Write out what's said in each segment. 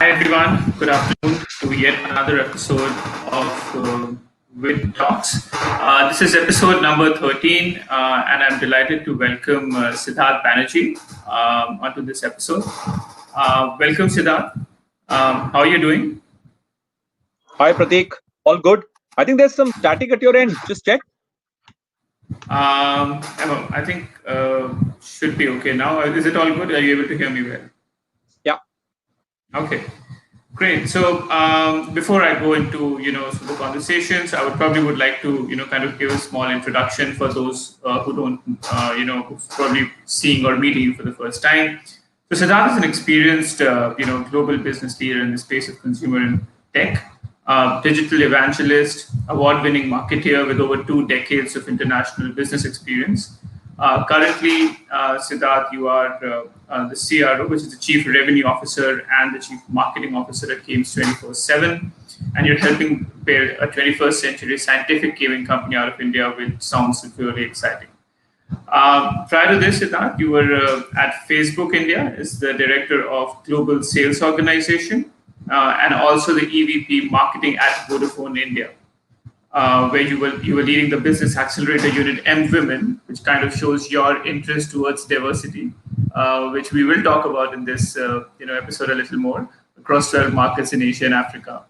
Hi everyone, good afternoon to yet another episode of WiTalks. This is episode number 13, and I'm delighted to welcome Siddharth Banerjee onto this episode. Welcome, Siddharth. How are you doing? Hi, Pratik. All good? I think there's some static at your end. Just check. I think should be okay now. Is it all good? Are you able to hear me well? Yeah. Okay. Great. So before I go into some of the conversations, I would probably would like to kind of give a small introduction for those who don't who's probably seeing or meeting you for the first time. So Siddharth is an experienced global business leader in the space of consumer and tech, digital evangelist, award-winning marketeer with over 2 decades of international business experience. Currently, Siddharth, you are the CRO, which is the Chief Revenue Officer and the Chief Marketing Officer at Games24x7, and you're helping build a 21st century scientific gaming company out of India, which sounds really exciting. Prior to this, Siddharth, you were at Facebook India as the Director of Global Sales Organization and also the EVP Marketing at Vodafone India, where you were leading the business accelerator unit M Women, which kind of shows your interest towards diversity, which we will talk about in this episode a little more across 12 markets in Asia and Africa.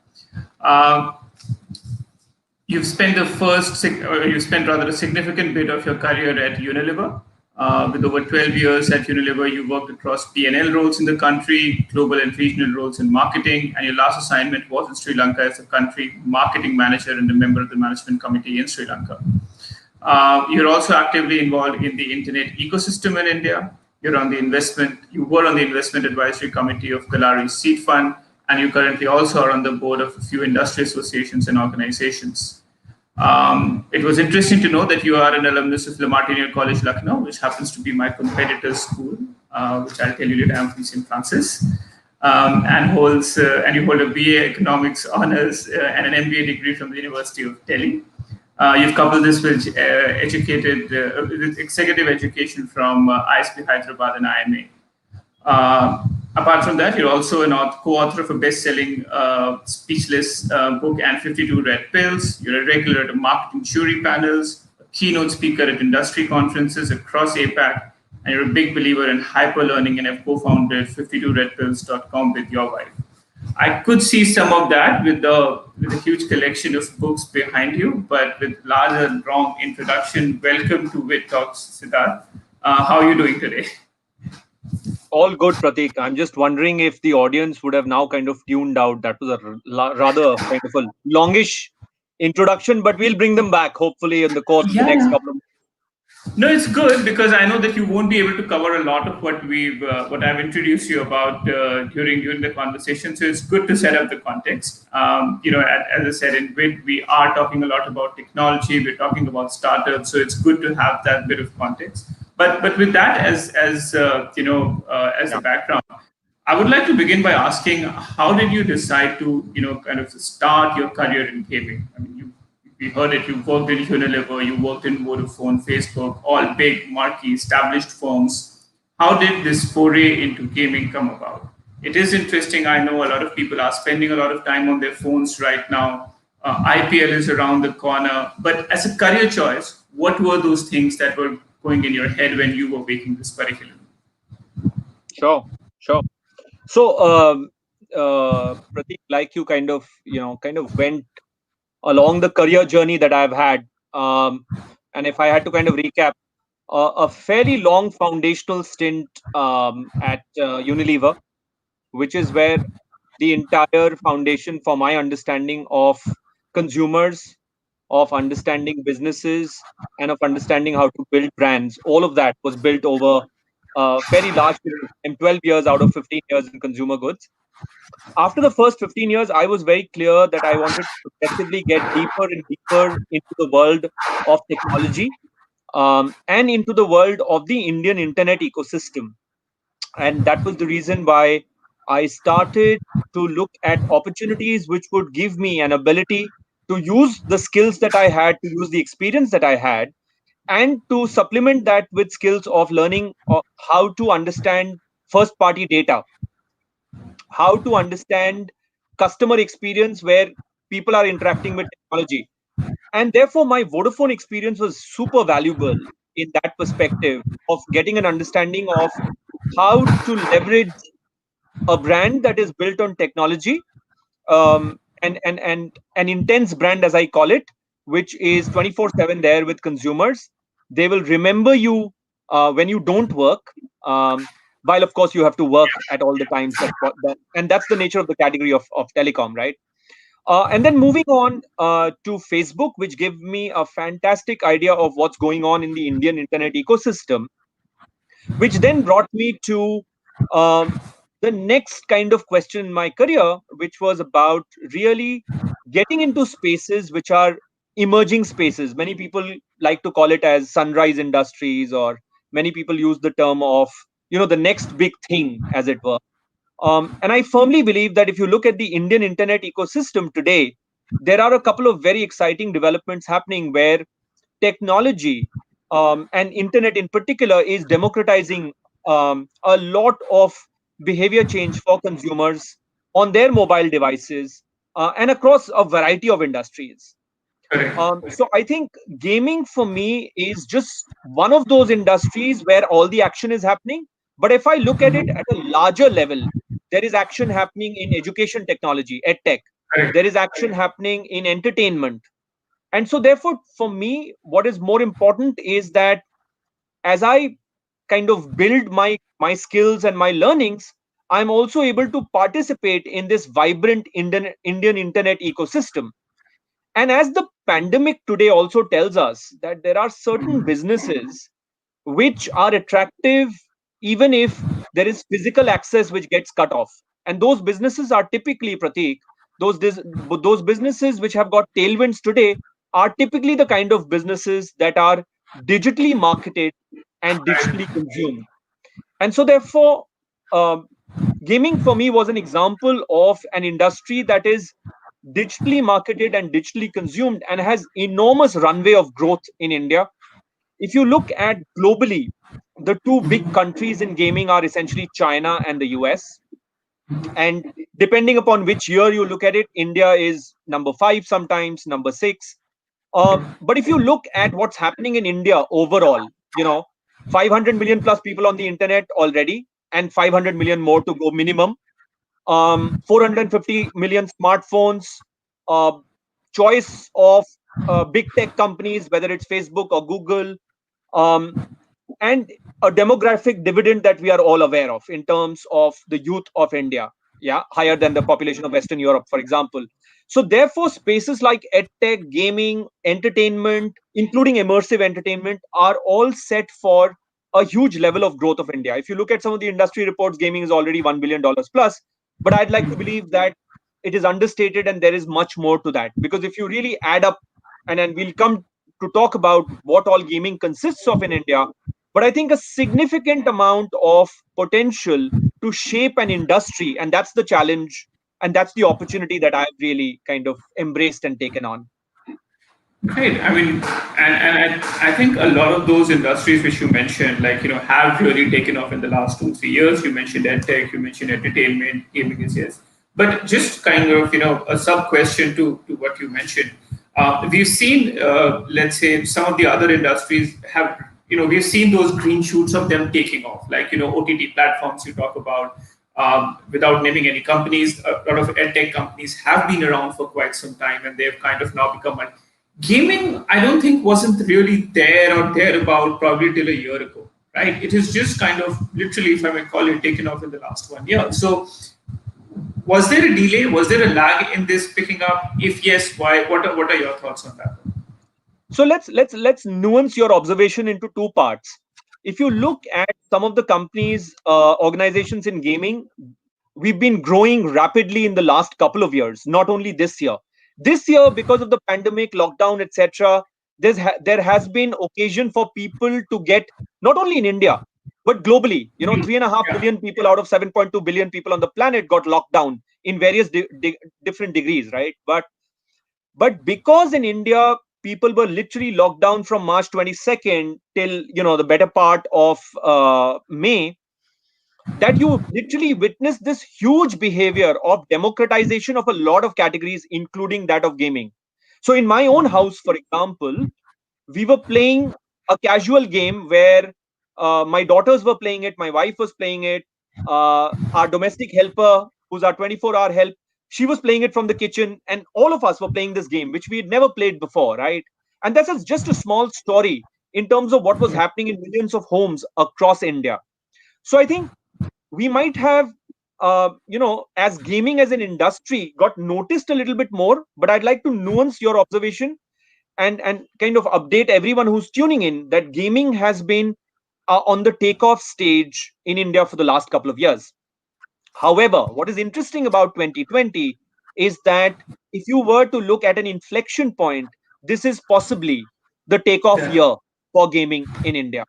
Uh, you've spent rather a significant bit of your career at Unilever. With over 12 years at Unilever, you worked across P&L roles in the country, global and regional roles in marketing, and your last assignment was in Sri Lanka as a country marketing manager and a member of the management committee in Sri Lanka. You're also actively involved in the internet ecosystem in India. You were on the investment advisory committee of Kalari's seed fund, and you currently also are on the board of a few industry associations and organizations. It was interesting to know that you are an alumnus of Le Martiniere College, Lucknow, which happens to be my competitor's school, which I'll tell you later. I'm from St. Francis, and you hold a BA Economics honors and an MBA degree from the University of Delhi. You've coupled this with with executive education from ISB Hyderabad and IMA. Apart from that, you're also an co-author of a best-selling speechless book and 52 Red Pills. You're a regular at marketing jury panels, a keynote speaker at industry conferences across APAC, and you're a big believer in hyper-learning and have co-founded 52redpills.com with your wife. I could see some of that with the huge collection of books behind you, but with large and long introduction, welcome to WiTalks, Siddharth. How are you doing today? All good, Pratik. I'm just wondering if the audience would have now kind of tuned out. That was a rather kind of a longish introduction, but we'll bring them back hopefully in the course of the next couple of. No, it's good because I know that you won't be able to cover a lot of what I've introduced you about during the conversation. So it's good to set up the context. As I said, in WIT, we are talking a lot about technology. We're talking about startups, so it's good to have that bit of context. But with that as a background, I would like to begin by asking, how did you decide to kind of start your career in gaming? I mean, we heard it. You worked in Unilever, you worked in Vodafone, Facebook, all big, marquee, established firms. How did this foray into gaming come about? It is interesting. I know a lot of people are spending a lot of time on their phones right now. IPL is around the corner. But as a career choice, what were those things that were going in your head when you were making this curriculum? Sure. So, Pratik, like you kind of went along the career journey that I've had. And if I had to kind of recap, a fairly long foundational stint at Unilever, which is where the entire foundation for my understanding of consumers, of understanding businesses, and of understanding how to build brands, all of that was built over a very large period of time, 12 years out of 15 years in consumer goods. After the first 15 years, I was very clear that I wanted to progressively get deeper and deeper into the world of technology and into the world of the Indian internet ecosystem. And that was the reason why I started to look at opportunities which would give me an ability to use the skills that I had, to use the experience that I had, and to supplement that with skills of learning how to understand first party data, how to understand customer experience where people are interacting with technology. And therefore, my Vodafone experience was super valuable in that perspective of getting an understanding of how to leverage a brand that is built on technology, and an intense brand, as I call it, which is 24/7 there with consumers. They will remember you when you don't work, um, while of course you have to work at all the times. And that's the nature of the category of telecom, right? And then moving on to Facebook, which gave me a fantastic idea of what's going on in the Indian internet ecosystem, which then brought me to um, the next kind of question in my career, which was about really getting into spaces which are emerging spaces. Many people like to call it as sunrise industries, or many people use the term of, the next big thing, as it were. And I firmly believe that if you look at the Indian internet ecosystem today, there are a couple of very exciting developments happening where technology, and internet in particular, is democratizing a lot of behavior change for consumers on their mobile devices, and across a variety of industries. Correct. So I think gaming for me is just one of those industries where all the action is happening. But if I look at it at a larger level, there is action happening in education technology, edtech. Correct. There is action happening in entertainment. And so therefore, for me, what is more important is that as I kind of build my skills and my learnings, I'm also able to participate in this vibrant Indian internet ecosystem. And as the pandemic today also tells us that there are certain businesses which are attractive even if there is physical access which gets cut off. And those businesses are typically, Pratik, those businesses which have got tailwinds today are typically the kind of businesses that are digitally marketed and digitally consumed. And so therefore, um, gaming for me was an example of an industry that is digitally marketed and digitally consumed and has enormous runway of growth in India. If you look at globally, the two big countries in gaming are essentially China and the US. And depending upon which year you look at it, India is number five, sometimes number six. But if you look at what's happening in India overall, 500 million plus people on the internet already, and 500 million more to go minimum. 450 million smartphones, uh, choice of big tech companies, whether it's Facebook or Google, um, and a demographic dividend that we are all aware of in terms of the youth of India, yeah, higher than the population of Western Europe, for example. So therefore, spaces like edtech, gaming, entertainment, including immersive entertainment, are all set for a huge level of growth of India. If you look at some of the industry reports, gaming is already $1 billion plus, but I'd like to believe that it is understated and there is much more to that. Because if you really add up, and then we'll come to talk about what all gaming consists of in India, but I think a significant amount of potential to shape an industry, and that's the challenge, and that's the opportunity that I've really kind of embraced and taken on. Great. I mean, and I think a lot of those industries which you mentioned, like, have really taken off in the last 2 3 years. You mentioned edtech, you mentioned entertainment, gaming is yes. But just kind of, a sub question to what you mentioned. We've seen, let's say, some of the other industries have, we've seen those green shoots of them taking off, like, OTT platforms you talk about. Without naming any companies, a lot of edtech companies have been around for quite some time, and they've kind of now become a gaming. I don't think wasn't really there or thereabout probably till a year ago, right? It is just kind of literally, if I may call it, taken off in the last 1 year. So was there a delay? Was there a lag in this picking up? If yes, why? What are your thoughts on that? So let's nuance your observation into two parts. If you look at some of the companies, organizations in gaming, we've been growing rapidly in the last couple of years, not only this year. This year, because of the pandemic, lockdown, etc., there has been occasion for people to get, not only in India but globally. 3.5 billion people out of 7.2 billion people on the planet got locked down in various different degrees, right? But because in India people were literally locked down from March 22nd till the better part of May, that you literally witness this huge behavior of democratization of a lot of categories, including that of gaming. So, in my own house, for example, we were playing a casual game where my daughters were playing it, my wife was playing it, our domestic helper, who's our 24-hour help, she was playing it from the kitchen, and all of us were playing this game, which we had never played before, right? And that's just a small story in terms of what was happening in millions of homes across India. So I think we might have, as gaming as an industry got noticed a little bit more, but I'd like to nuance your observation and kind of update everyone who's tuning in that gaming has been on the takeoff stage in India for the last couple of years. However, what is interesting about 2020 is that if you were to look at an inflection point, this is possibly the takeoff Yeah. year for gaming in India.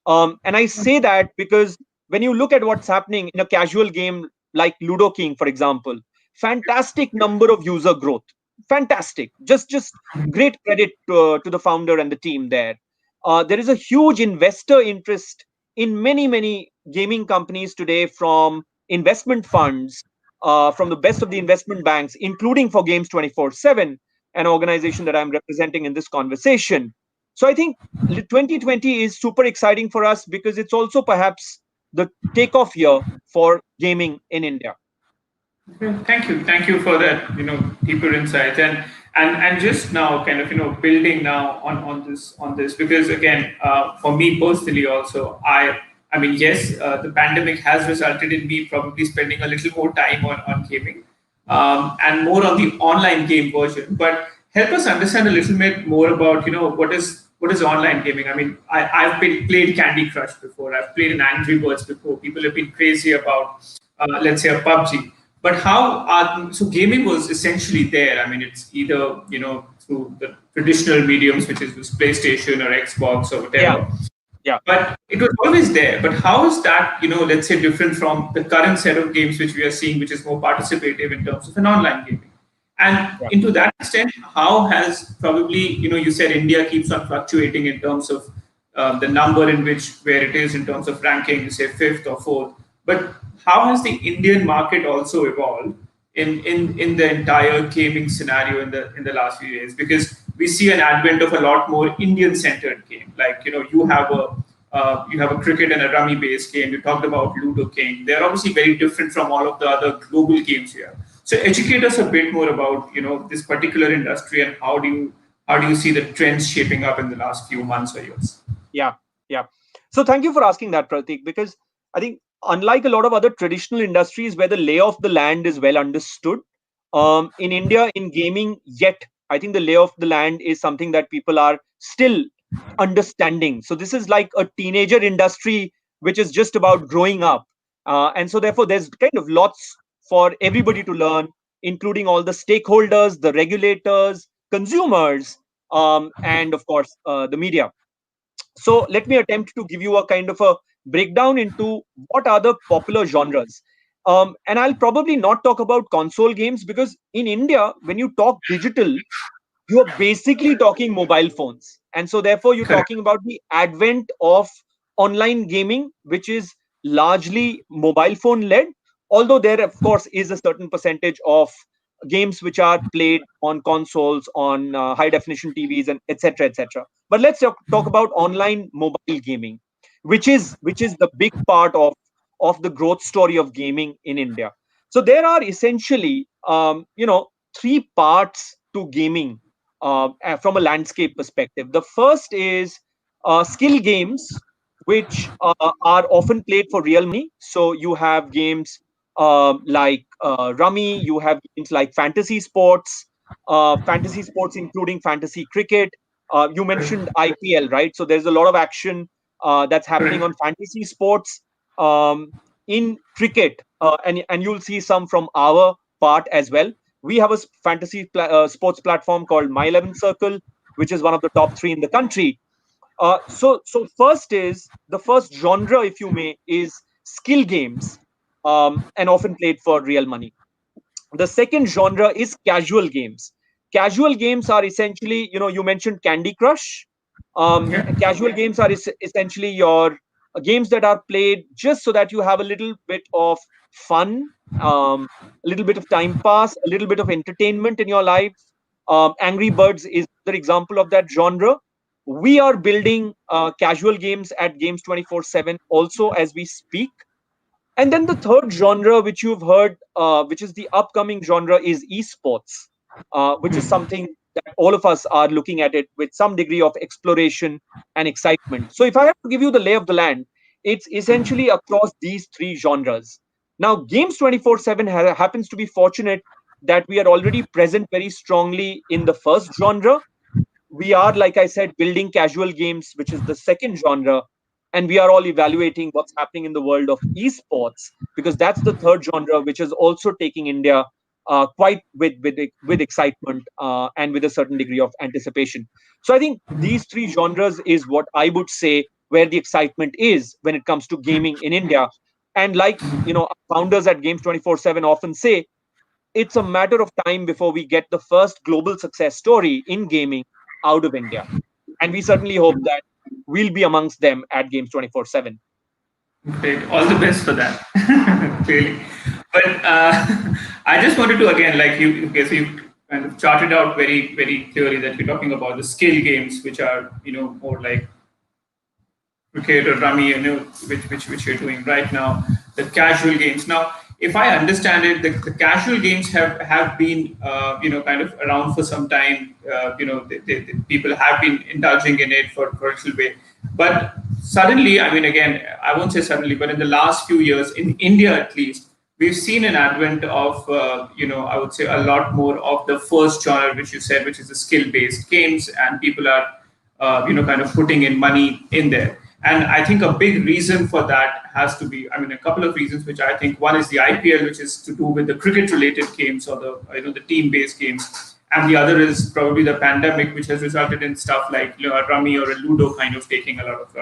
And I say that because when you look at what's happening in a casual game like Ludo King, for example, fantastic number of user growth, fantastic, just great credit to the founder and the team there. There is a huge investor interest in many gaming companies today, from investment funds, from the best of the investment banks, including for Games 24/7, an organization that I'm representing in this conversation. So I think 2020 is super exciting for us because it's also perhaps the takeoff year for gaming in India. Okay, thank you for that, deeper insight, and just now, kind of, building now on this, because again, for me personally, also, I mean, yes, the pandemic has resulted in me probably spending a little more time on gaming, and more on the online game version. But help us understand a little bit more about, what is online gaming. I mean, I've played Candy Crush before. I've played an Angry Birds before. People have been crazy about, let's say, a PUBG. But so gaming was essentially there. I mean, it's either, through the traditional mediums, which is PlayStation or Xbox or Yeah, whatever. yeah, But it was always there. But how is that, let's say, different from the current set of games which we are seeing, which is more participative in terms of an online gaming? And yeah. into that extent, how has probably, you said India keeps on fluctuating in terms of the number in which where it is in terms of ranking, you say fifth or fourth. But how has the Indian market also evolved in the entire gaming scenario in the last few years? Because we see an advent of a lot more Indian centered game. Like, you have a cricket and a rummy based game. You talked about Ludo King. They're obviously very different from all of the other global games here. So educate us a bit more about, this particular industry, and how do you see the trends shaping up in the last few months or years? Yeah, yeah. So thank you for asking that, Pratik, because I think unlike a lot of other traditional industries where the lay of the land is well understood, in India, in gaming, yet I think the lay of the land is something that people are still understanding. So this is like a teenager industry which is just about growing up, and so therefore there's kind of lots for everybody to learn, including all the stakeholders, the regulators, consumers, and of course the media. So let me attempt to give you a kind of a breakdown into what are the popular genres. And I'll probably not talk about console games because in India, when you talk digital, you are basically talking mobile phones. And so therefore you're Correct. talking about the advent of online gaming, which is largely mobile phone led, although there of course is a certain percentage of games which are played on consoles, on high definition TVs, and etc etc. But let's talk about online mobile gaming, which is the big part of the growth story of gaming in India. So there are essentially three parts to gaming from a landscape perspective. The first is skill games, which are often played for real money. So you have games like Rummy, you have games like fantasy sports including fantasy cricket. You mentioned IPL, right? So there's a lot of action that's happening Correct. on fantasy sports. In cricket, and you'll see some from our part as well. We have a fantasy sports platform called My 11 Circle, which is one of the top three in the country. So first is the first genre, if you may, is skill games, and often played for real money. The second genre is casual games. Casual games are essentially, you mentioned Candy Crush. Yeah. Casual games are essentially your games that are played just so that you have a little bit of fun, a little bit of time pass, a little bit of entertainment in your life. Angry Birds is the example of that genre. We are building casual games at Games 24/7 also as we speak. And then the third genre, which you've heard, which is the upcoming genre, is esports, which is something that all of us are looking at it with some degree of exploration and excitement. So, if I have to give you the lay of the land, it's essentially across these three genres. Now, Games 24/7 happens to be fortunate that we are already present very strongly in the first genre. We are, like I said, building casual games, which is the second genre, and we are all evaluating what's happening in the world of esports, because that's the third genre, which is also taking India quite with excitement and with a certain degree of anticipation. So I think these three genres is what I would say where the excitement is when it comes to gaming in India. And like founders at Games 24/7 often say, it's a matter of time before we get the first global success story in gaming out of India. And we certainly hope that we'll be amongst them at Games 24/7. Great. All the best for that. Really. But I just wanted to again, like you, okay, so you kind of charted out very, very clearly that you're talking about the skill games, which are, more like cricket or rummy, which you're doing right now, the casual games. Now, if I understand it, the casual games have been kind of around for some time. People have been indulging in it for a little bit, but suddenly, I mean, again, I won't say suddenly, but in the last few years, in India at least, we've seen an advent of I would say a lot more of the first genre, which you said, which is the skill-based games, and people are kind of putting in money in there. And I think a big reason for that has to be, I mean, a couple of reasons, which I think one is the IPL, which is to do with the cricket-related games or the team-based games, and the other is probably the pandemic, which has resulted in stuff like a rummy or a ludo kind of taking a lot of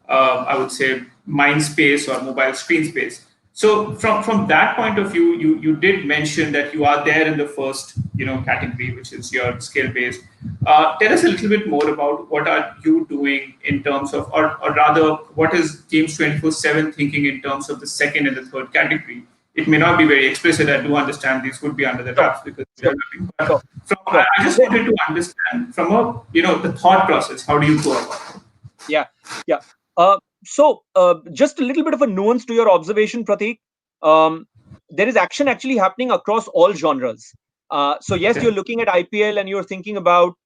I would say mind space or mobile screen space. So from that point of view, you did mention that you are there in the first category, which is your skill based. Tell us a little bit more about what are you doing in terms of, or rather, what is Games 24/7 thinking in terms of the second and the third category? It may not be very explicit. I do understand these would be under the wraps because Sure. but I just wanted to understand from a the thought process. How do you go about it? Yeah, yeah. Just a little bit of a nuance to your observation, Prateek. There is action actually happening across all genres. So yes, Okay. you're looking at IPL and you're thinking about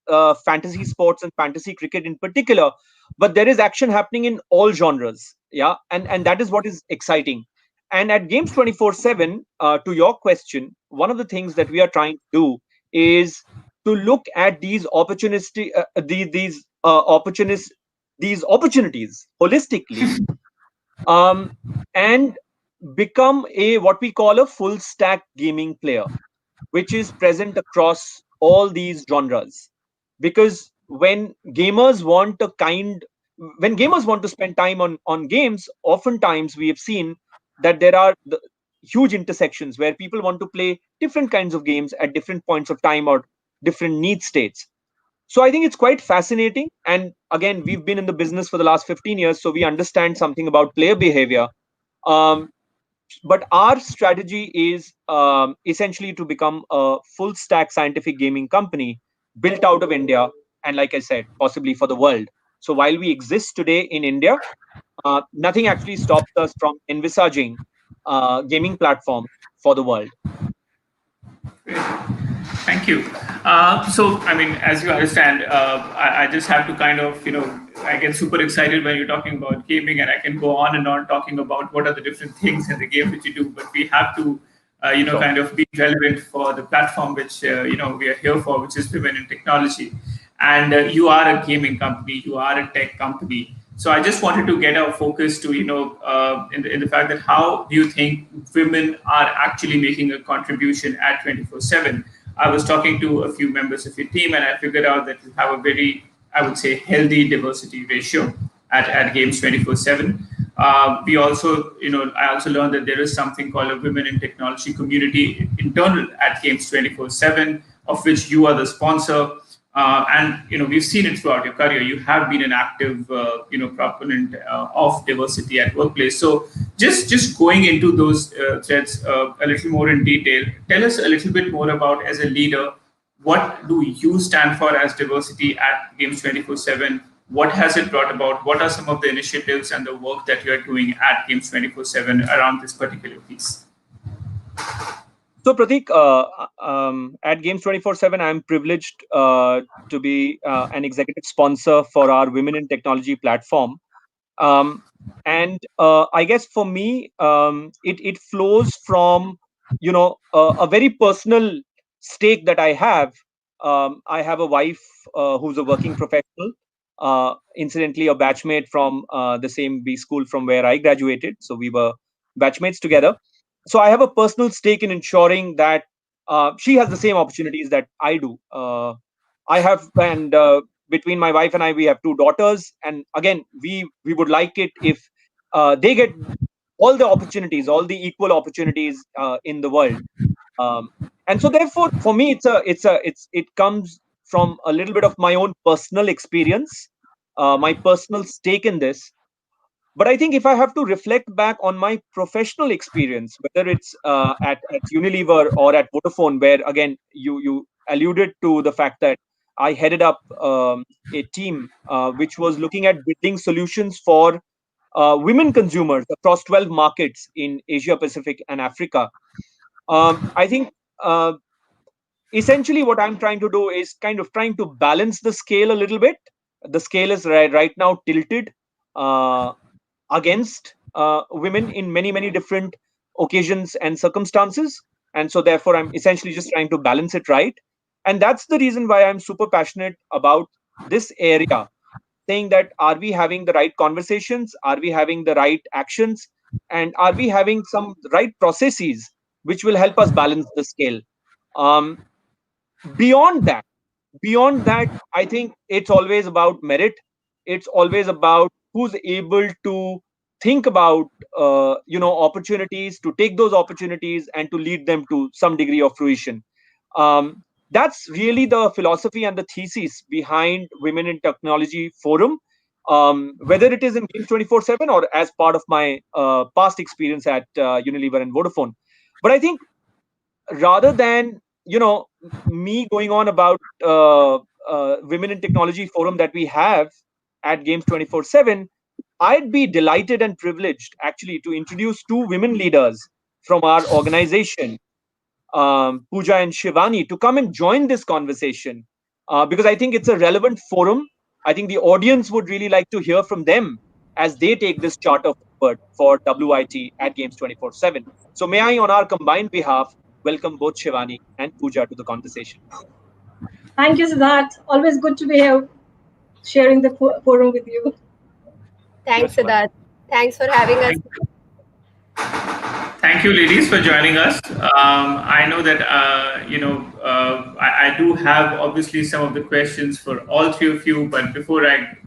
fantasy sports and fantasy cricket in particular, but there is action happening in all genres. Yeah, and that is what is exciting. And at Games 24/7, to your question, one of the things that we are trying to do is to look at these these opportunities holistically, um, and become a what we call a full stack gaming player, which is present across all these genres. Because when gamers want to spend time on games, oftentimes we have seen that there are huge intersections where people want to play different kinds of games at different points of time or different need states. So I think it's quite fascinating. And again, we've been in the business for the last 15 years, so we understand something about player behavior. Um, but our strategy is essentially to become a full stack scientific gaming company built out of India. And like I said, possibly for the world. So while we exist today in India, nothing actually stops us from envisaging gaming platforms for the world. Great. Thank you. So, I mean, as you understand, I just have to kind of, I get super excited when you're talking about gaming, and I can go on and on talking about what are the different things in the game that you do. But we have to, Sure. kind of be relevant for the platform which, we are here for, which is women in technology. And you are a gaming company, you are a tech company. So I just wanted to get our focus to, in the fact that how do you think women are actually making a contribution at 24/7? I was talking to a few members of your team, and I figured out that you have a very, I would say, healthy diversity ratio at Games 24/7. We also, I also learned that there is something called a Women in Technology community internal at Games 24/7, of which you are the sponsor. And we've seen it throughout your career. You have been an active proponent of diversity at workplace. So just going into those threads a little more in detail, tell us a little bit more about, as a leader, what do you stand for as diversity at Games 24/7? What has it brought about? What are some of the initiatives and the work that you're doing at Games 24/7 around this particular piece? So Pratik, at Games 24/7, I'm privileged to be an executive sponsor for our Women in Technology platform. And I guess for me, it flows from a very personal stake that I have. I have a wife who's a working professional. Incidentally, a batchmate from the same B school from where I graduated. So we were batchmates together. So I have a personal stake in ensuring that she has the same opportunities that I do. I have, and between my wife and I, we have two daughters, and again, we would like it if they get all the opportunities, all the equal opportunities in the world. Um, and so, therefore, for me, it comes from a little bit of my own personal experience, my personal stake in this. But I think if I have to reflect back on my professional experience, whether it's at Unilever or at Vodafone, where again you alluded to the fact that I headed up a team which was looking at building solutions for women consumers across 12 markets in Asia Pacific and Africa. I think essentially what I'm trying to do is kind of trying to balance the scale a little bit. The scale is right now tilted against women in many different occasions and circumstances, and so therefore I'm essentially just trying to balance it right. And that's the reason why I'm super passionate about this area, saying that are we having the right conversations, are we having the right actions, and are we having some right processes which will help us balance the scale. um, beyond that beyond that, I think it's always about merit. It's always about who's able to think about opportunities, to take those opportunities and to lead them to some degree of fruition. That's really the philosophy and the thesis behind Women in Technology Forum, whether it is in Games 24/7 or as part of my past experience at Unilever and Vodafone. But I think rather than me going on about Women in Technology Forum that we have at Games 24/7, I'd be delighted and privileged actually to introduce two women leaders from our organization, Pooja and Shivanee, to come and join this conversation, because I think it's a relevant forum. I think the audience would really like to hear from them as they take this charter forward for WIT at Games 24/7. So may I, on our combined behalf, welcome both Shivanee and Pooja to the conversation. Thank you, Siddharth. Always good to be here sharing the forum with you. Thanks, Siddharth. Thanks for having us. Thank you, ladies, for joining us. I know that I do have obviously some of the questions for all three of you, but before I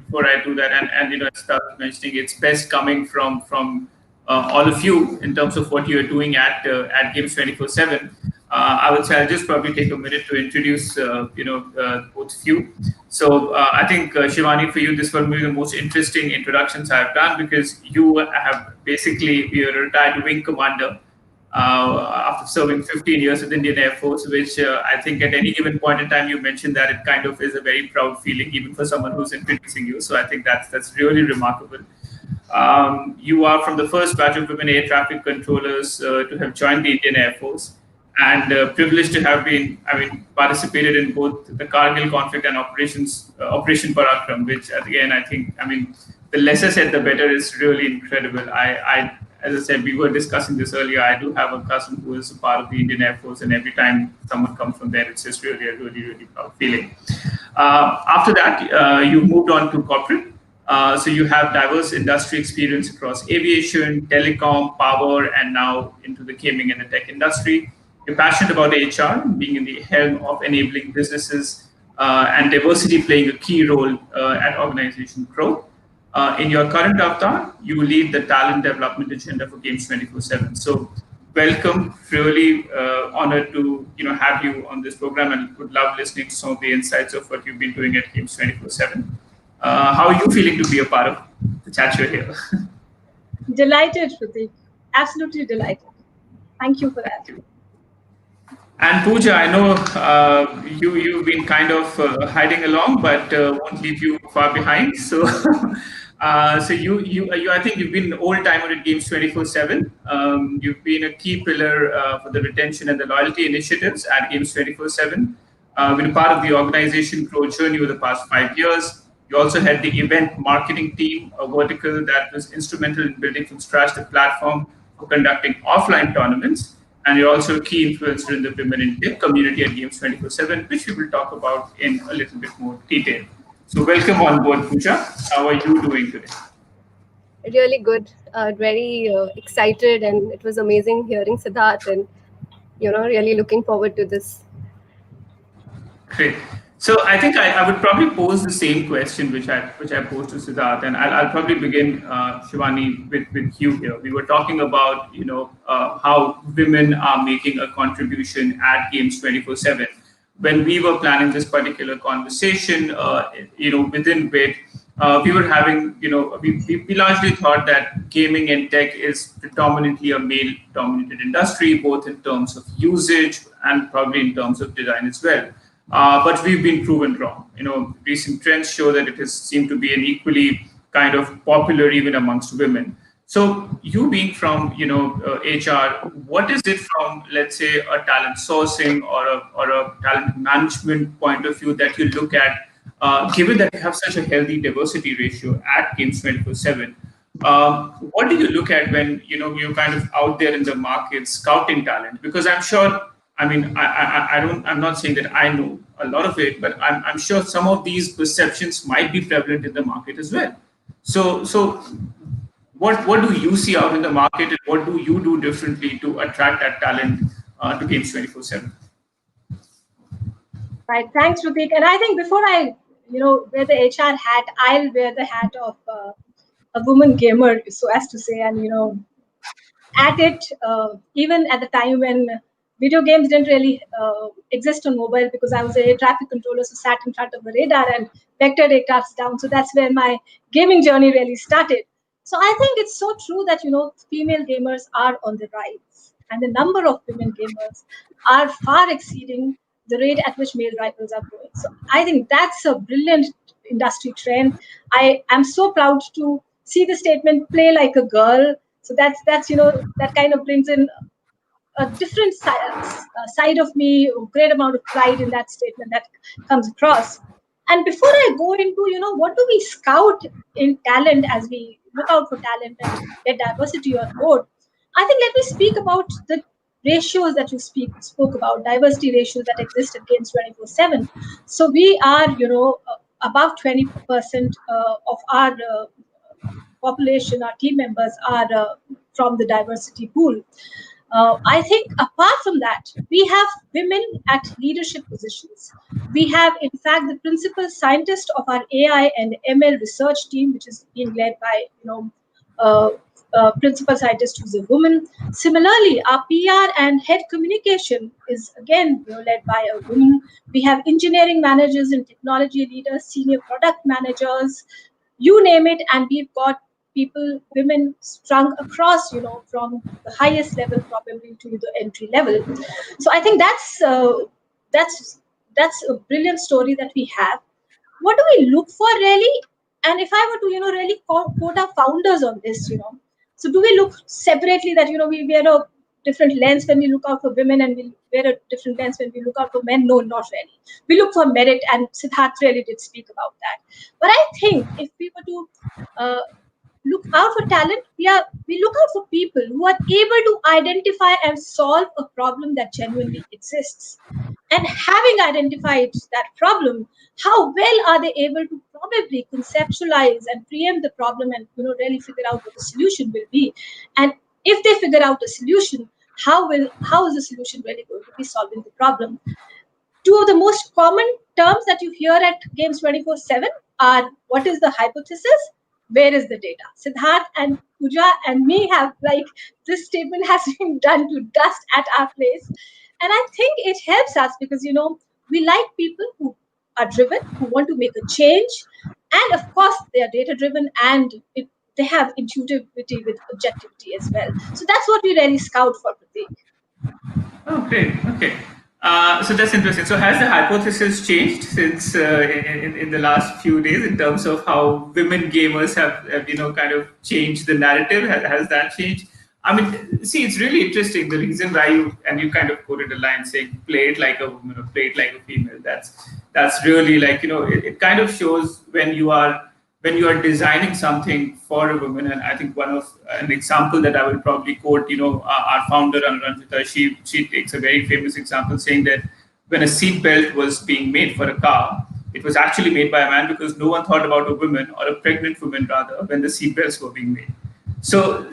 do that, and as Start mentioning, it's best coming from all of you in terms of what you are doing at Games 24/7. I would say I'll just probably take a minute to introduce both of you. So I think Shivanee, for you, this will be the most interesting introductions I've done, because you have basically, you're a retired wing commander after serving 15 years with the Indian Air Force, which I think at any given point in time you mentioned that it kind of is a very proud feeling even for someone who's introducing you. So I think that's really remarkable. You are from the first batch of women air traffic controllers to have joined the Indian Air Force, and privileged to have been, participated in both the Kargil conflict and Operation Parakram, which again, I think, the lesser said, the better is really incredible. As I said, we were discussing this earlier. I do have a cousin who is a part of the Indian Air Force, and every time someone comes from there, it's just really a really proud feeling. After that, you moved on to corporate. So you have diverse industry experience across aviation, telecom, power, and now into the gaming and the tech industry. You're passionate about HR, being in the helm of enabling businesses and diversity playing a key role at organization growth. In your current avatar, you lead the talent development agenda for Games 24/7. So welcome. Really honored to have you on this program, and would love listening to some of the insights of what you've been doing at Games 24/7. How are you feeling to be a part of the chat show here? Delighted, Pratik. Absolutely delighted. Thank you for that. Thank you. And Pooja, I know you've been kind of hiding along, but won't leave you far behind. So, so you I think you've been an old timer at Games 24/7. You've been a key pillar for the retention and the loyalty initiatives at Games 24/7. Been a part of the organization growth journey over the past 5 years. You also had the event marketing team, a vertical that was instrumental in building from scratch the platform for conducting offline tournaments. And you're also a key influencer in the women in tech community at Games 24/7, which we will talk about in a little bit more detail. So welcome on board, Pooja. How are you doing today? Really good. Very excited, and it was amazing hearing Siddharth, and really looking forward to this. Great. So I think I would probably pose the same question which I posed to Siddharth, and I'll probably begin, Shivanee, with you here. We were talking about how women are making a contribution at Games 24/7. When we were planning this particular conversation, within WIT, we were having we largely thought that gaming and tech is predominantly a male-dominated industry, both in terms of usage and probably in terms of design as well. But we've been proven wrong. Recent trends show that it has seemed to be an equally kind of popular even amongst women. So you being from HR, what is it from, let's say, a talent sourcing or a talent management point of view that you look at, given that you have such a healthy diversity ratio at Games 24/7? What do you look at when you're kind of out there in the market scouting talent? Because I'm sure. I mean, I'm not saying that I know a lot of it, but I'm sure some of these perceptions might be prevalent in the market as well. So what do you see out in the market, and what do you do differently to attract that talent to Games 24/7? Right. Thanks, Pratik. And I think before I, wear the HR hat, I'll wear the hat of a woman gamer, so as to say, and at it, even at the time when video games didn't really exist on mobile, because I was a air traffic controller, so sat in front of the radar and vectored aircrafts down. So that's where my gaming journey really started. So I think it's so true that female gamers are on the rise, and the number of women gamers are far exceeding the rate at which male rivals are growing. So I think that's a brilliant industry trend. I am so proud to see the statement "play like a girl." So that's that kind of brings in a different side of me, a great amount of pride in that statement that comes across. And before I go into, what do we scout in talent as we look out for talent and get diversity on board, I think let me speak about the ratios that you spoke about, diversity ratios that exist at Games 24/7. So we are, above 20% of our population, our team members are from the diversity pool. I think apart from that, we have women at leadership positions. We have, in fact, the principal scientist of our AI and ML research team, which is being led by, principal scientist who's a woman. Similarly, our PR and head communication is again led by a woman. We have engineering managers and technology leaders, senior product managers, you name it, and we've got women strung across, from the highest level probably to the entry level. So I think that's a brilliant story that we have. What do we look for really? And if I were to, really quote our founders on this, so do we look separately that, we wear a different lens when we look out for women and we wear a different lens when we look out for men? No, not really. We look for merit, and Siddharth really did speak about that. But I think if we were to look out for talent, we look out for people who are able to identify and solve a problem that genuinely exists. And having identified that problem, how well are they able to probably conceptualize and preempt the problem and really figure out what the solution will be? And if they figure out a solution, how is the solution really going to be solving the problem? Two of the most common terms that you hear at Games 24/7 are, what is the hypothesis where is the data? Siddharth and Pooja and me have, like, this statement has been done to dust at our place. And I think it helps us because, we like people who are driven, who want to make a change. And of course, they are data driven and they have intuitivity with objectivity as well. So that's what we really scout for, Prateek. Oh, great. Okay. So that's interesting. So has the hypothesis changed since in the last few days in terms of how women gamers have kind of changed the narrative? Has that changed? I mean, see, it's really interesting. The reason why you kind of quoted a line saying "play it like a woman" or "play it like a female." That's really like it kind of shows when you are designing something for a woman. And I think an example that I will probably quote, our founder Anuranjita, she takes a very famous example saying that when a seat belt was being made for a car, it was actually made by a man because no one thought about a woman, or a pregnant woman rather, when the seat belts were being made. So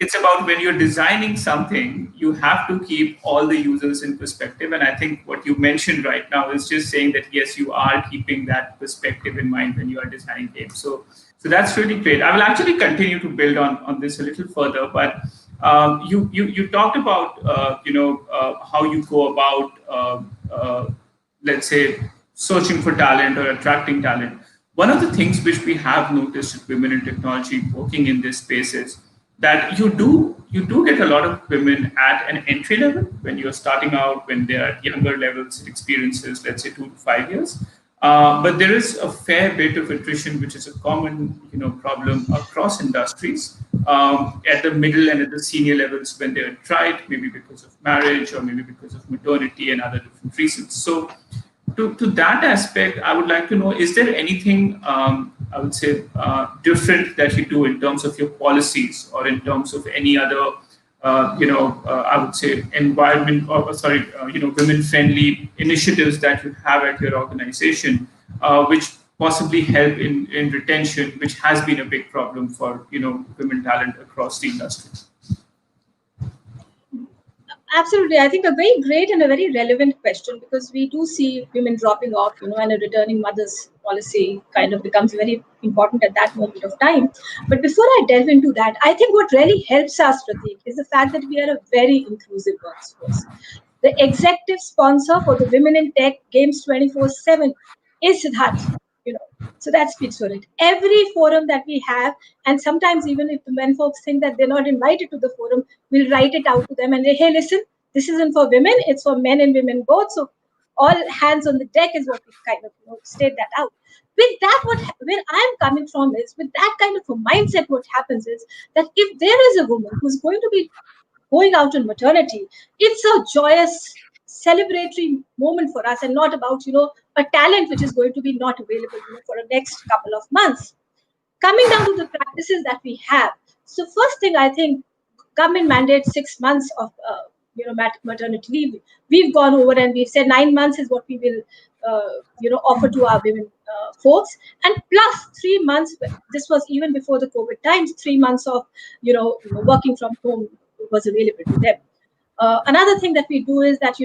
it's about when you're designing something, you have to keep all the users in perspective. And I think what you mentioned right now is just saying that yes, you are keeping that perspective in mind when you are designing games. So that's really great. I will actually continue to build on this a little further, but you talked about how you go about let's say searching for talent or attracting talent. One of the things which we have noticed with women in technology working in this space is that you do get a lot of women at an entry level when you're starting out, when they are at younger levels, experiences, let's say 2 to 5 years. But there is a fair bit of attrition, which is a common problem across industries at the middle and at the senior levels when they are tried, maybe because of marriage or maybe because of maternity and other different reasons. So to that aspect, I would like to know, is there anything, I would say, different that you do in terms of your policies or in terms of any other, I would say, environment or, women-friendly initiatives that you have at your organization, which possibly help in retention, which has been a big problem for, women talent across the industry? Absolutely. I think a very great and a very relevant question, because we do see women dropping off, and a returning mothers policy kind of becomes very important at that moment of time. But before I delve into that, I think what really helps us, Prateek, is the fact that we are a very inclusive workforce. The executive sponsor for the Women in Tech Games 24/7 is Siddharth, you know. So that speaks for it. Every forum that we have, and sometimes even if the men folks think that they're not invited to the forum, we'll write it out to them and say, hey, listen, this isn't for women, it's for men and women both. So all hands on the deck is what we kind of state that out. With that, where I'm coming from is, with that kind of a mindset, what happens is that if there is a woman who's going to be going out on maternity, it's a joyous, celebratory moment for us, and not about a talent which is going to be not available for the next couple of months. Coming down to the practices that we have. So first thing, I think government mandates 6 months of maternity leave. We've gone over and we've said 9 months is what we will offer to our women folks, and plus 3 months. This was even before the COVID times. 3 months of working from home was available to them. Another thing that we do is that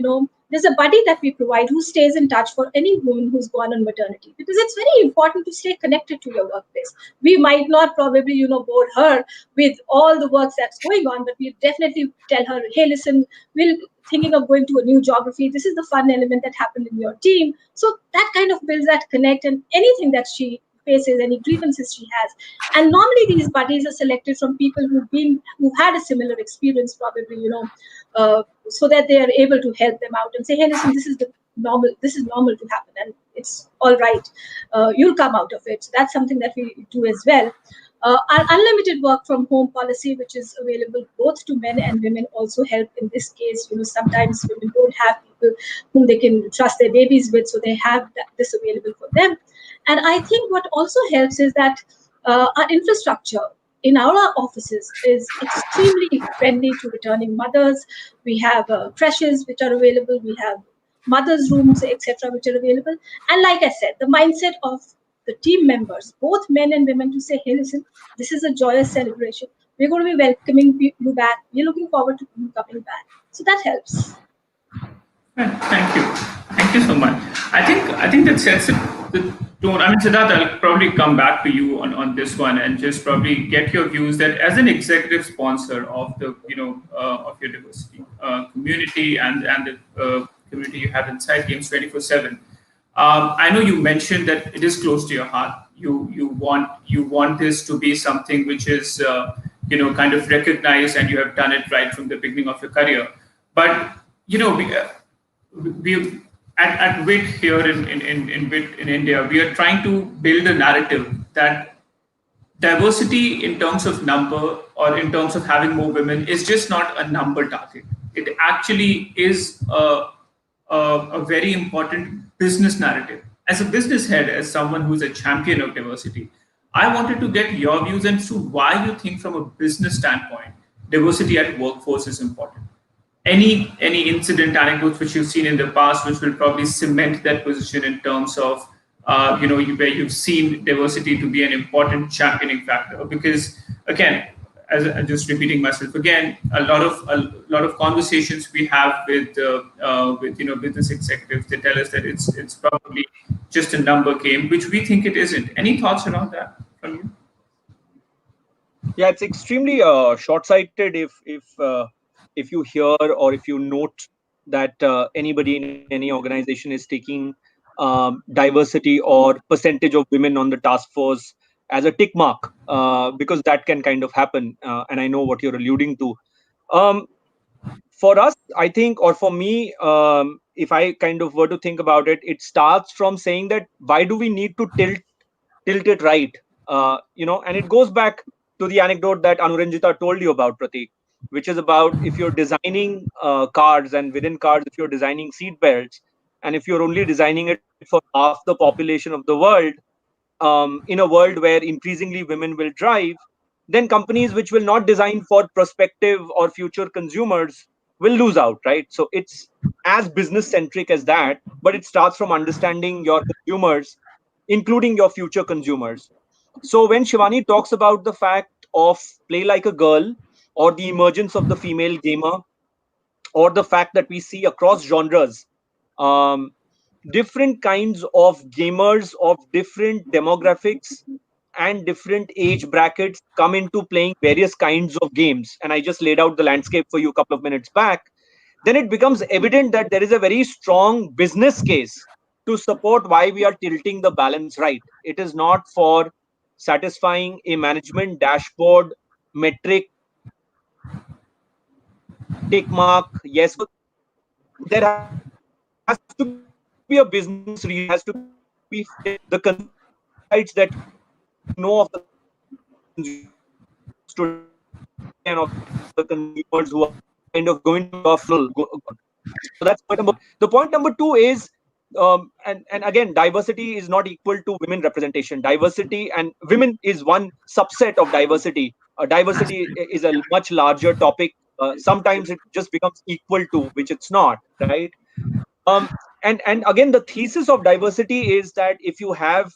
there's a buddy that we provide who stays in touch for any woman who's gone on maternity, because it's very important to stay connected to your workplace. We might not probably bore her with all the work that's going on, but we definitely tell her, hey, listen, we're thinking of going to a new geography. This is the fun element that happened in your team. So that kind of builds that connect, and anything that she faces, any grievances she has. And normally these buddies are selected from people who had a similar experience, probably, so that they are able to help them out and say, hey, listen, this is normal to happen, and it's all right. You'll come out of it. So that's something that we do as well. Our unlimited work from home policy, which is available both to men and women, also help in this case. Sometimes women don't have people whom they can trust their babies with, so they have this available for them. And I think what also helps is that our infrastructure in our offices is extremely friendly to returning mothers. We have creches which are available. We have mothers' rooms, etc., which are available. And like I said, the mindset of the team members, both men and women, to say, hey, listen, this is a joyous celebration. We're going to be welcoming you back. We're looking forward to you coming back. So that helps. Thank you so much. I think that sets it. Don't. I mean, Siddharth, I'll probably come back to you on this one and just probably get your views that as an executive sponsor of the, of your diversity community and the community you have inside Games 24/7. I know you mentioned that it is close to your heart. You want this to be something which is kind of recognized, and you have done it right from the beginning of your career. But we at WIT here in WIT in India, we are trying to build a narrative that diversity in terms of number or in terms of having more women is just not a number target. It actually is a very important business narrative. As a business head, as someone who's a champion of diversity, I wanted to get your views as to why you think, from a business standpoint, diversity at workforce is important. Any incident, anecdotes which you've seen in the past, which will probably cement that position in terms of where you've seen diversity to be an important championing factor. Because again, as I'm just repeating myself again, a lot of conversations we have with business executives, they tell us that it's probably just a number game, which we think it isn't. Any thoughts around that from you? Yeah, it's extremely short-sighted if you hear or if you note that anybody in any organization is taking diversity or percentage of women on the task force as a tick mark, because that can kind of happen, and I know what you're alluding to. For us, I think, or for me, if I kind of were to think about it, it starts from saying that why do we need to tilt it right? And it goes back to the anecdote that Anuranjita told you about, Pratik, which is about if you're designing cars, and within cars, if you're designing seat belts, and if you're only designing it for half the population of the world, in a world where increasingly women will drive, then companies which will not design for prospective or future consumers will lose out, right? So it's as business centric as that, but it starts from understanding your consumers, including your future consumers. So when Shivani talks about the fact of play like a girl, or the emergence of the female gamer, or the fact that we see across genres, um, different kinds of gamers of different demographics and different age brackets come into playing various kinds of games. And I just laid out the landscape for you a couple of minutes back. Then it becomes evident that there is a very strong business case to support why we are tilting the balance right. It is not for satisfying a management dashboard metric tick mark, yes. There has to be a business reason, there has to be fit. The consumer insights that you know of the consumers today and of the consumers who are kind of going to be your funnel. So that's point number one. The point number two is, and again, diversity is not equal to women representation. Diversity and women is one subset of diversity. Diversity is a much larger topic. Sometimes it just becomes equal to, which it's not, right? um, and again, the thesis of diversity is that if you have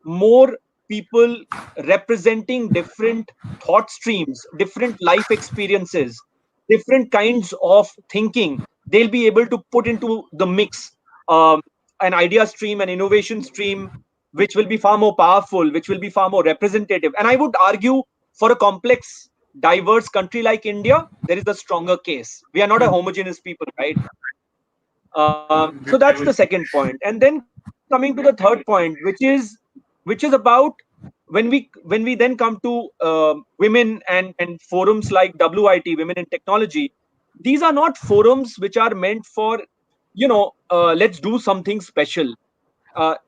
more people representing different thought streams, different life experiences, different kinds of thinking, they'll be able to put into the mix um, an idea stream, an innovation stream, which will be far more powerful, which will be far more representative. And I would argue, for a complex, diverse country like India, there is a stronger case. We are not a homogeneous people, right? So that's the second point. And then coming to the third point, which is about when we then come to women and forums like WIT, Women in Technology. These are not forums which are meant for, let's do something special.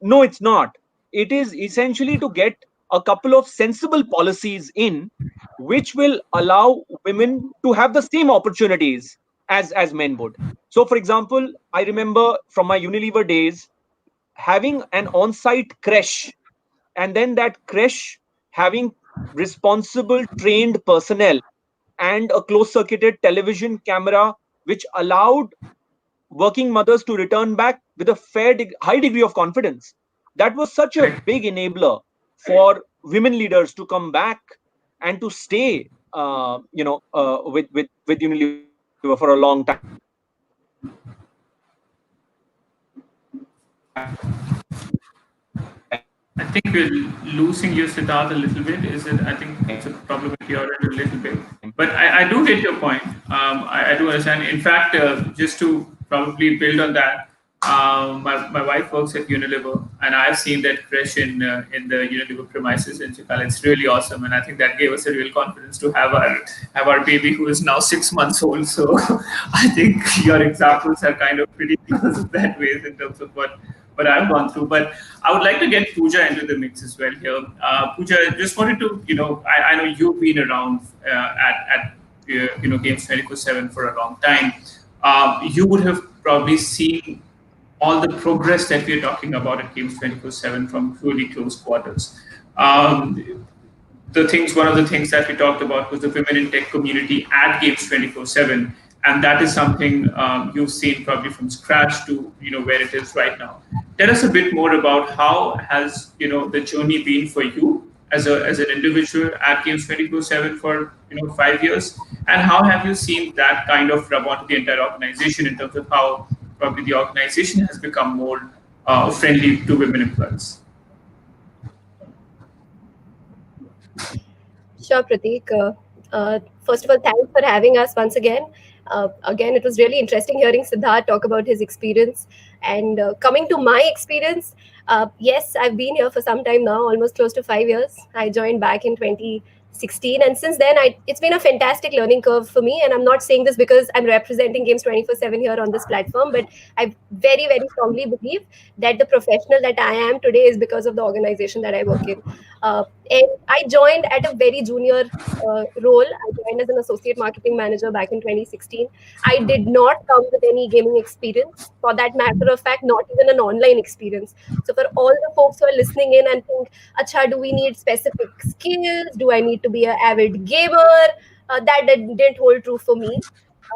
No, it's not. It is essentially to get a couple of sensible policies in, which will allow women to have the same opportunities as men would. So, for example, I remember from my Unilever days having an on-site creche, and then that creche having responsible trained personnel and a closed-circuited television camera, which allowed working mothers to return back with a high degree of confidence. That was such a big enabler for women leaders to come back and to stay, with Unilever for a long time. think we're losing you, Siddharth, a little bit. Is it? I think it's a problem with your end a little bit. But I do get your point. I do understand. In fact, just to probably build on that, my wife works at Unilever, and I've seen that crash in the Unilever premises in Chikala. It's really awesome, and I think that gave us a real confidence to have our baby, who is now 6 months old. So I think your examples are kind of pretty close in that way in terms of what I've gone through. But I would like to get Pooja into the mix as well here. Pooja, I just wanted to, I know you've been around at Games 24/7 for a long time. You would have probably seen all the progress that we're talking about at Games 24/7 from truly close quarters. One of the things that we talked about was the women in tech community at Games 24/7, and that is something you've seen probably from scratch to where it is right now. Tell us a bit more about how has the journey been for you as an individual at Games 24/7 for 5 years, and how have you seen that kind of rub onto the entire organization in terms of how probably the organization has become more friendly to women employees? Sure, Prateek. First of all, thanks for having us once again. Again, it was really interesting hearing Siddharth talk about his experience. And coming to my experience, yes, I've been here for some time now, almost close to 5 years. I joined back in 2016. And since then, it's been a fantastic learning curve for me. And I'm not saying this because I'm representing Games 24/7 here on this platform, but I very, very strongly believe that the professional that I am today is because of the organization that I work in. And I joined at a very junior role. I joined as an associate marketing manager back in 2016. I did not come with any gaming experience. For that matter of fact, not even an online experience. So for all the folks who are listening in and think, Acha, do we need specific skills? Do I need to be an avid gamer? That didn't hold true for me.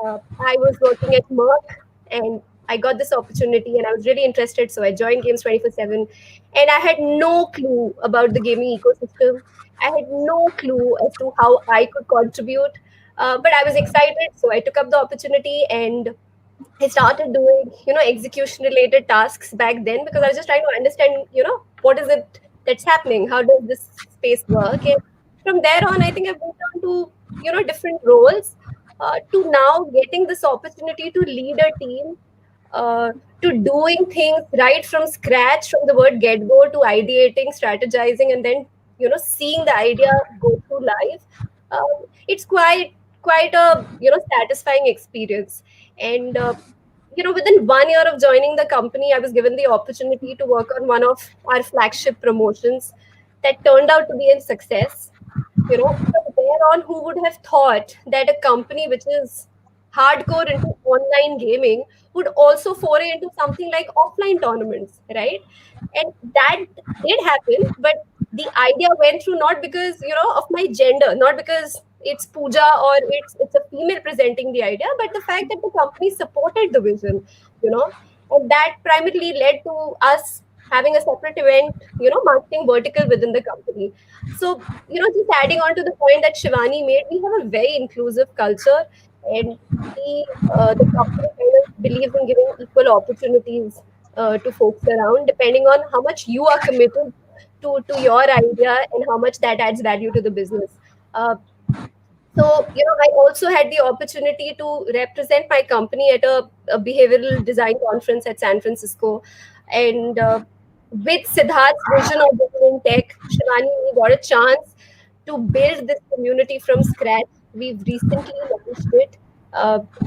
I was working at Merck, and I got this opportunity and I was really interested. So I joined Games 24/7, and I had no clue about the gaming ecosystem. I had no clue as to how I could contribute, but I was excited. So I took up the opportunity and I started doing, execution related tasks back then, because I was just trying to understand, what is it that's happening? How does this space work? And from there on, I think I've moved on to, different roles, to now getting this opportunity to lead a team, to doing things right from scratch, from the word get-go to ideating, strategizing, and then, seeing the idea go through life. It's quite a, satisfying experience. And, within 1 year of joining the company, I was given the opportunity to work on one of our flagship promotions that turned out to be a success. From there on, who would have thought that a company which is hardcore into online gaming would also foray into something like offline tournaments, right? And that did happen, but the idea went through not because, of my gender, not because it's Pooja or it's a female presenting the idea, but the fact that the company supported the vision, and that primarily led to us having a separate event, marketing vertical within the company. So, just adding on to the point that Shivanee made, we have a very inclusive culture, and the company kind of believes in giving equal opportunities to folks around, depending on how much you are committed to your idea and how much that adds value to the business. So, I also had the opportunity to represent my company at a behavioral design conference at San Francisco. And with Siddharth's vision of women in tech, Shivanee, we got a chance to build this community from scratch. We've recently launched it.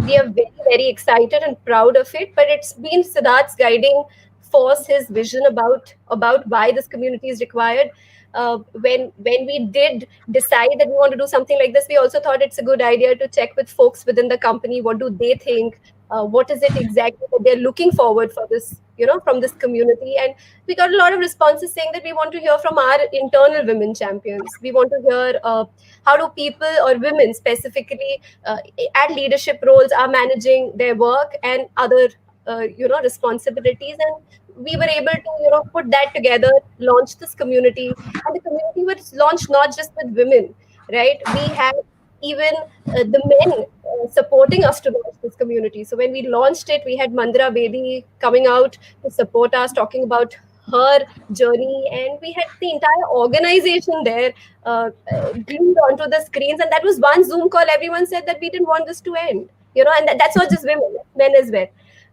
We are very, very excited and proud of it, but it's been Siddharth's guiding force, his vision about why this community is required. When we did decide that we want to do something like this, we also thought it's a good idea to check with folks within the company. What do they think? What is it exactly that they're looking forward for this, from this community? And we got a lot of responses saying that we want to hear from our internal women champions. We want to hear how do people or women specifically at leadership roles are managing their work and other, responsibilities. And we were able to, put that together, launch this community. And the community was launched not just with women, right? We had even the men supporting us to launch this community. So when we launched it, we had Mandira Bedi coming out to support us, talking about her journey, and we had the entire organization there glued onto the screens, and that was one Zoom call. Everyone said that we didn't want this to end, and that's not just women, men as well.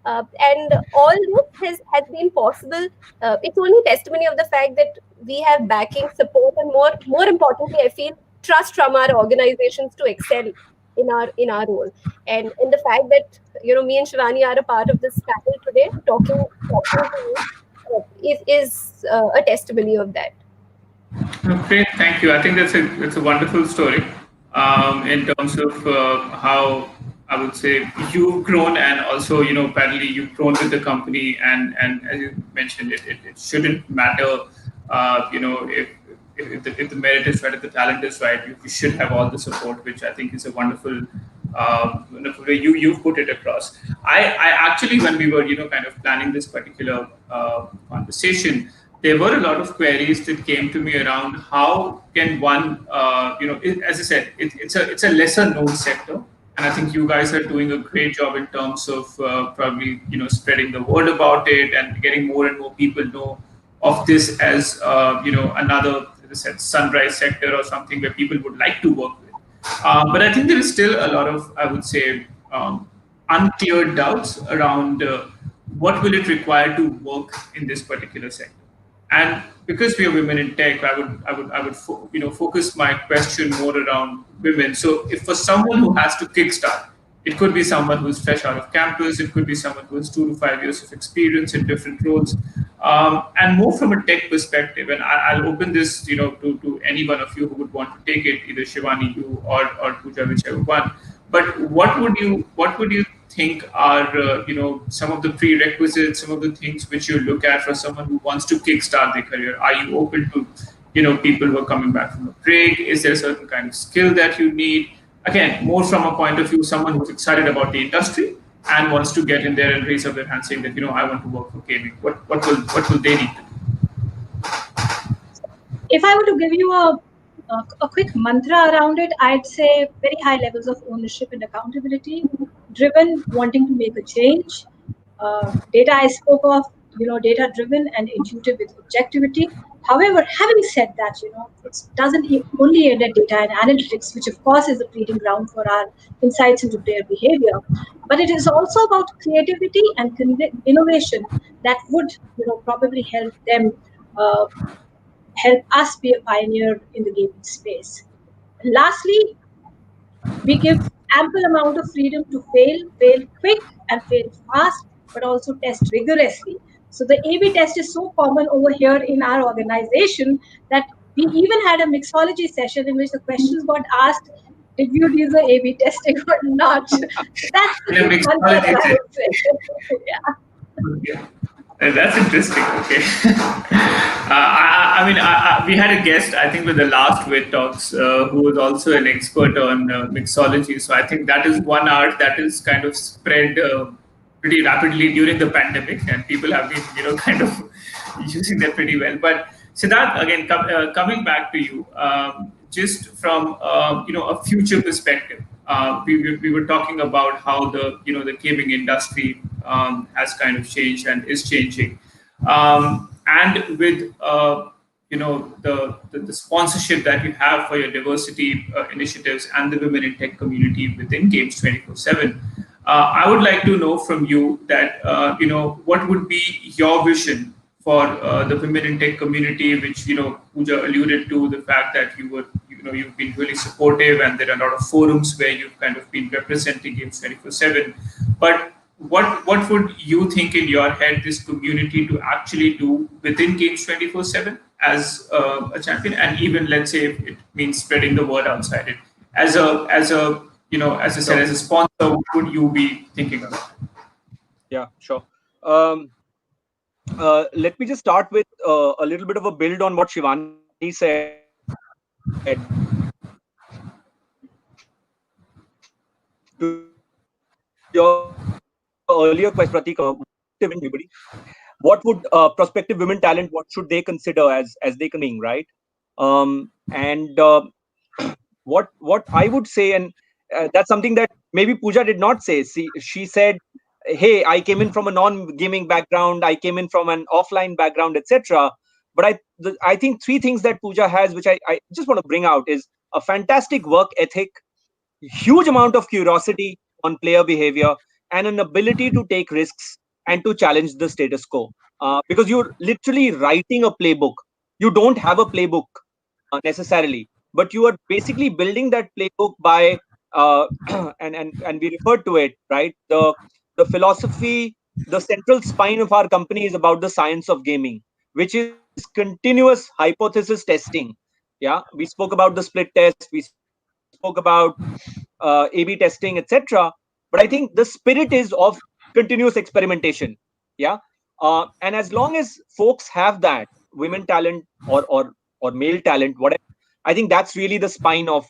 And all this has been possible. It's only testimony of the fact that we have backing, support, and more importantly, I feel trust from our organizations to excel in our role. And the fact that me and Shivanee are a part of this panel today, talking to you, is a testimony of that. Great, thank you. I think that's a wonderful story in terms of how I would say you've grown, and also apparently you've grown with the company, and as you mentioned, it shouldn't matter if the merit is right, if the talent is right, you should have all the support, which I think is a wonderful way you've put it across. I actually, when we were kind of planning this particular conversation, there were a lot of queries that came to me around how can one, as I said, it's a lesser known sector, and I think you guys are doing a great job in terms of probably spreading the word about it and getting more and more people know of this as another, as I said, sunrise sector or something where people would like to work with. But I think there is still a lot of, I would say, unclear doubts around what will it require to work in this particular sector. And because we are women in tech, I would focus my question more around women. So if for someone who has to kickstart, it could be someone who's fresh out of campus, it could be someone who has 2 to 5 years of experience in different roles, and more from a tech perspective. And I'll open this, to any one of you who would want to take it, either Shivanee, you, or Pooja, whichever one. But what would you think are some of the prerequisites, some of the things which you look at for someone who wants to kickstart their career? Are you open to people who are coming back from a break? Is there a certain kind of skill that you need? Again, more from a point of view, someone who's excited about the industry and wants to get in there and raise up their hand saying that I want to work for gaming. What will they need to do? If I were to give you a quick mantra around it, I'd say very high levels of ownership and accountability, driven, wanting to make a change. Data I spoke of, data driven and intuitive with objectivity. However, having said that, it doesn't only end at data and analytics, which of course is the breeding ground for our insights into player behavior, but it is also about creativity and innovation that would, probably help them. Help us be a pioneer in the gaming space. And lastly, we give ample amount of freedom to fail quick and fail fast, but also test rigorously. So the A/B test is so common over here in our organization that we even had a mixology session in which the questions got asked, did you do the A/B testing or not? So that's the mixology that I would say. Yeah. That's interesting. Okay. We had a guest, I think, with the last WiTalks, who was also an expert on mixology. So I think that is one art that is kind of spread pretty rapidly during the pandemic, and people have been, kind of using that pretty well. But Siddharth, again, coming back to you, just from a future perspective. We were talking about how the gaming industry has kind of changed and is changing, and with the sponsorship that you have for your diversity initiatives and the women in tech community within Games 24/7. I would like to know from you that what would be your vision for the women in tech community, which Pooja alluded to the fact that you've been really supportive, and there are a lot of forums where you've kind of been representing Games 24/7. But what would you think in your head this community to actually do within Games 24/7 as a champion, and even let's say if it means spreading the word outside it as a as I said, as a sponsor, what would you be thinking about? Yeah, sure. Let me just start with a little bit of a build on what Shivanee said. To your earlier question, Pratik, what would prospective women talent, what should they consider as they coming, right? And what I would say, and that's something that maybe Pooja did not say. She said hey, I came in from a non-gaming background, I came in from an offline background, etc. But I think three things that Pooja has, which I just want to bring out, is a fantastic work ethic, huge amount of curiosity on player behavior, and an ability to take risks and to challenge the status quo. Because you're literally writing a playbook. You don't have a playbook necessarily, but you are basically building that playbook by and we refer to it, right. The philosophy, the central spine of our company is about the science of gaming, which is continuous hypothesis testing. Yeah, we spoke about the split test, we spoke about A/B testing, etc. But I think the spirit is of continuous experimentation. Yeah, and as long as folks have that, women talent or male talent, whatever, I think that's really the spine of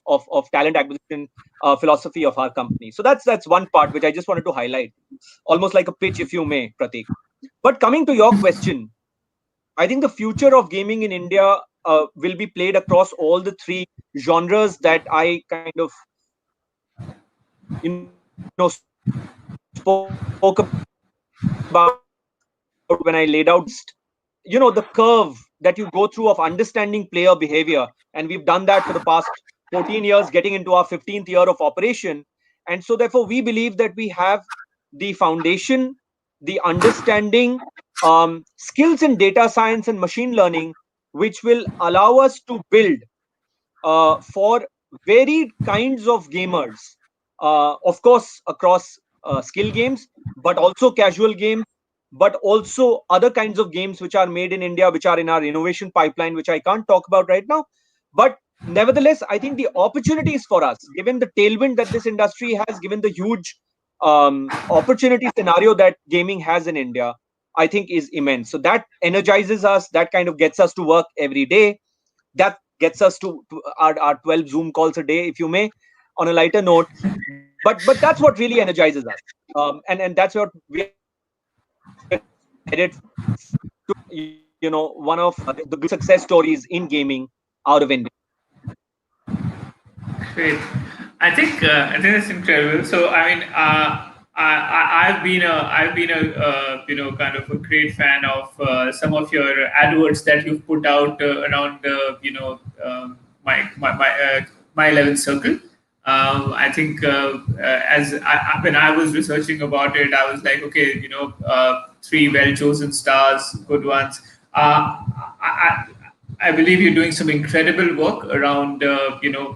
talent acquisition philosophy of our company. So that's one part which I just wanted to highlight, almost like a pitch, if you may, Pratik. But coming to your question, I think the future of gaming in India will be played across all the three genres that I kind of spoke about when I laid out the curve that you go through of understanding player behavior, and we've done that for the past 14 years, getting into our 15th year of operation. And so therefore we believe that we have the foundation, the understanding, skills in data science and machine learning, which will allow us to build for varied kinds of gamers, of course, across skill games, but also casual games, but also other kinds of games which are made in India, which are in our innovation pipeline, which I can't talk about right now. But nevertheless, I think the opportunities for us, given the tailwind that this industry has, given the huge opportunity scenario that gaming has in India, I think is immense. So that energizes us, that kind of gets us to work every day, that gets us to our 12 Zoom calls a day, if you may, on a lighter note. But that's what really energizes us, and that's what we are headed to one of the good success stories in gaming out of India. Great. I think that's incredible. So I mean, I've been a kind of a great fan of some of your adverts that you've put out around my 11th circle. I think when I was researching about it, I was like, okay, three well chosen stars, good ones. I, I believe you're doing some incredible work around,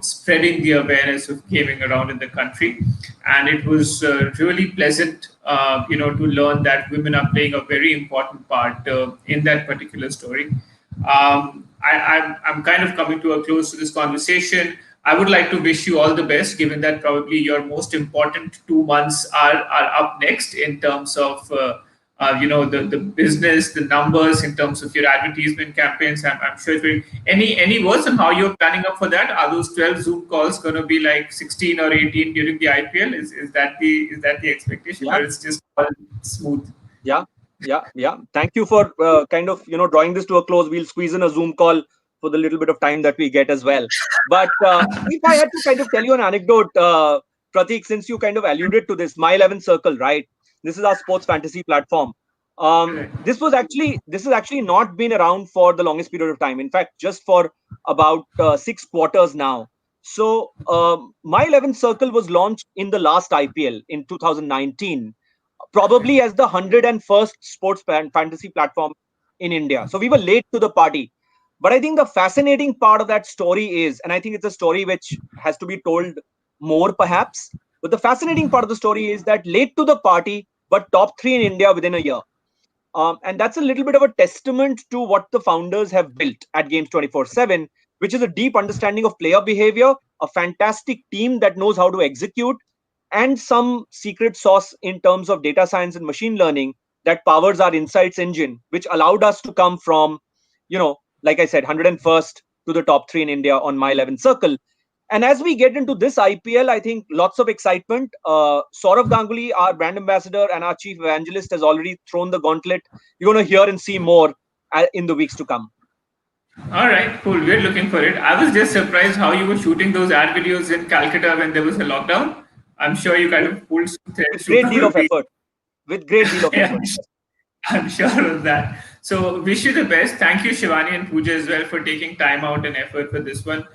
spreading the awareness of gaming around in the country, and it was really pleasant, to learn that women are playing a very important part in that particular story. I'm kind of coming to a close to this conversation. I would like to wish you all the best, given that probably your most important 2 months are up next in terms of the business, the numbers in terms of your advertisement campaigns. I'm sure it's very, any words on how you're planning up for that? Are those 12 Zoom calls going to be like 16 or 18 during the IPL? Is that the expectation, Yeah, or it's just all smooth? yeah, yeah. Thank you for kind of drawing this to a close. We'll squeeze in a Zoom call for the little bit of time that we get as well. But if I had to kind of tell you an anecdote, Pratik, since you kind of alluded to this, My 11 Circle, right? This is our sports fantasy platform. Correct. This has actually not been around for the longest period of time. In fact, just for about 6 quarters now. So My 11 Circle was launched in the last IPL in 2019, probably as the 101st sports fantasy platform in India. So we were late to the party. But I think the fascinating part of that story is, and I think it's a story which has to be told more perhaps, but the fascinating part of the story is that late to the party, but top three in India within a year. And that's a little bit of a testament to what the founders have built at Games 24/7, which is a deep understanding of player behavior, a fantastic team that knows how to execute, and some secret sauce in terms of data science and machine learning that powers our insights engine, which allowed us to come from, like I said, 101st to the top three in India on My 11 Circle. And as we get into this IPL, I think lots of excitement. Saurav Ganguly, our brand ambassador and our chief evangelist, has already thrown the gauntlet. You're going to hear and see more in the weeks to come. All right, cool. We're looking for it. I was just surprised how you were shooting those ad videos in Calcutta when there was a lockdown. I'm sure you kind of pulled some threads to Great deal of probably. effort. with great deal of effort. I'm sure of that. So wish you the best. Thank you, Shivanee and Pooja, as well, for taking time out and effort for this one.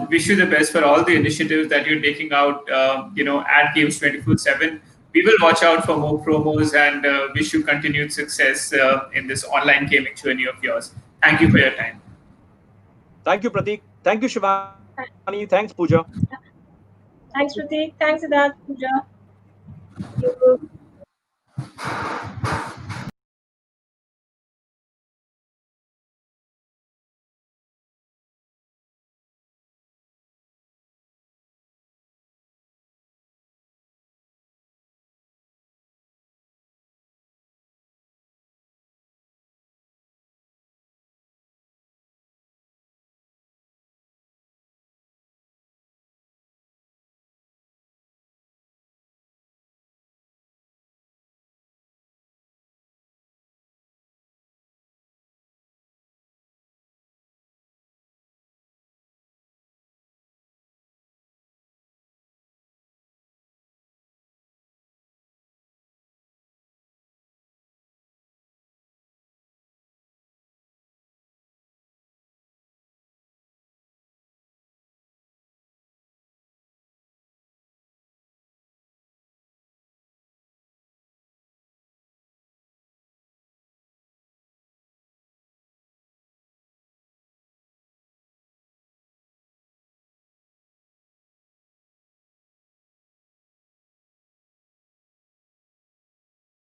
Wish you the best for all the initiatives that you're taking out, at Games 24/7. We will watch out for more promos and wish you continued success in this online gaming journey of yours. Thank you for your time. Thank you, Prateek. Thank you, Shivani. Thanks, Pooja. Thanks, Prateek. Thanks, Siddharth, Pooja. You.